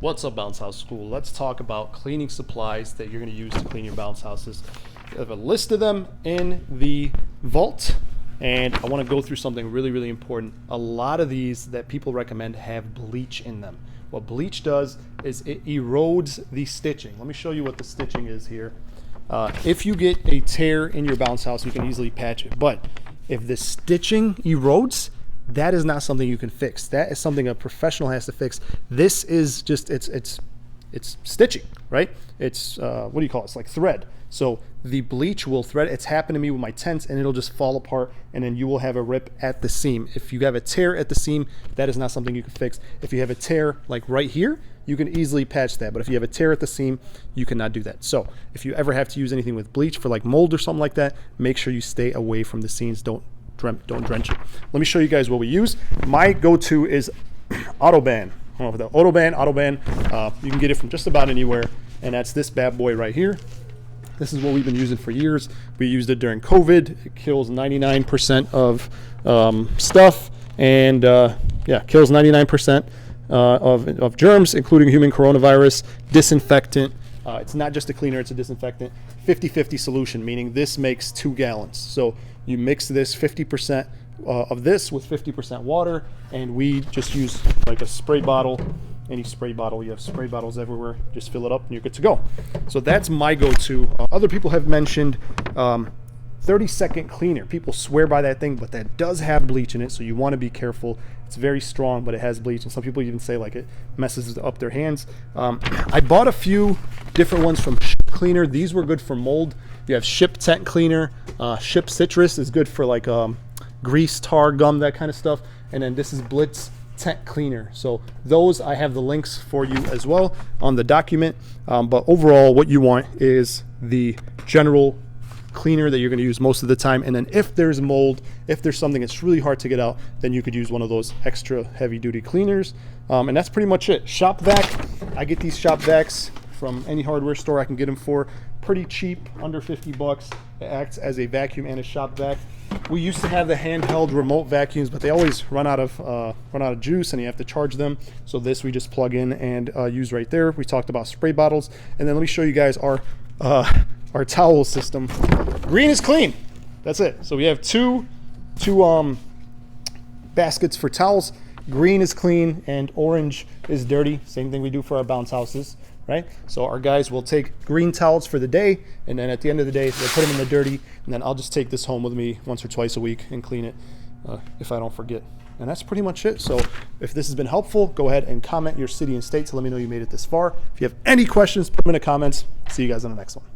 What's up, Bounce House School? Let's talk about cleaning supplies that you're going to use to clean your bounce houses. I have a list of them in the vault, and I want to go through something really important. A lot of these that people recommend have bleach in them. What bleach does is it erodes the stitching. Let me show you what the stitching is here. If you get a tear in your bounce house, you can easily patch it. But if the stitching erodes, that is not something you can fix. That is something a professional has to fix. This is just, it's stitching, right? It's, what do you call it? It's like thread. So the bleach will thread. It's happened to me with my tents, and it'll just fall apart, and then you will have a rip at the seam. If you have a tear at the seam, that is not something you can fix. If you have a tear like right here, you can easily patch that. But if you have a tear at the seam, you cannot do that. So if you ever have to use anything with bleach for like mold or something like that, make sure you stay away from the seams. Don't drench it. Let me show you guys what we use. My go-to is Autoban. I don't know if the Autoban. You can get it from just about anywhere, and that's this bad boy right here. This is what we've been using for years. We used it during COVID. It kills 99% of stuff, and yeah, kills 99% of germs, including human coronavirus. Disinfectant. It's not just a cleaner, it's a disinfectant. 50-50 solution, meaning this makes 2 gallons. So you mix this 50% of this with 50% water, and we just use like a spray bottle. Any spray bottle, you have spray bottles everywhere, just fill it up and you're good to go. So that's my go-to. Other people have mentioned 30-second cleaner. People swear by that thing, but that does have bleach in it, so you want to be careful. It's very strong, but it has bleach, and some people even say like it messes up their hands. I bought a few different ones from Ship Cleaner. These were good for mold. You have Ship Tent Cleaner. Ship Citrus is good for like grease, tar, gum, that kind of stuff. And then this is Blitz Tent Cleaner. So those, I have the links for you as well on the document. But overall, what you want is the general cleaner that you're going to use most of the time, and then if there's mold, if there's something that's really hard to get out, then you could use one of those extra heavy duty cleaners. And that's pretty much it. Shop vac, I get these shop vacs from any hardware store. I can get them for pretty cheap, under 50 bucks. It acts as a vacuum and a shop vac. We used to have the handheld remote vacuums, but they always run out of juice, and you have to charge them. So this we just plug in and use right there. We talked about spray bottles, and then let me show you guys our towel system. Green is clean. That's it. So we have two baskets for towels. Green is clean and orange is dirty. Same thing we do for our bounce houses, right? So our guys will take green towels for the day, and then at the end of the day, they'll put them in the dirty, and then I'll just take this home with me once or twice a week and clean it if I don't forget. And that's pretty much it. So if this has been helpful, go ahead and comment your city and state to let me know you made it this far. If you have any questions, put them in the comments. See you guys on the next one.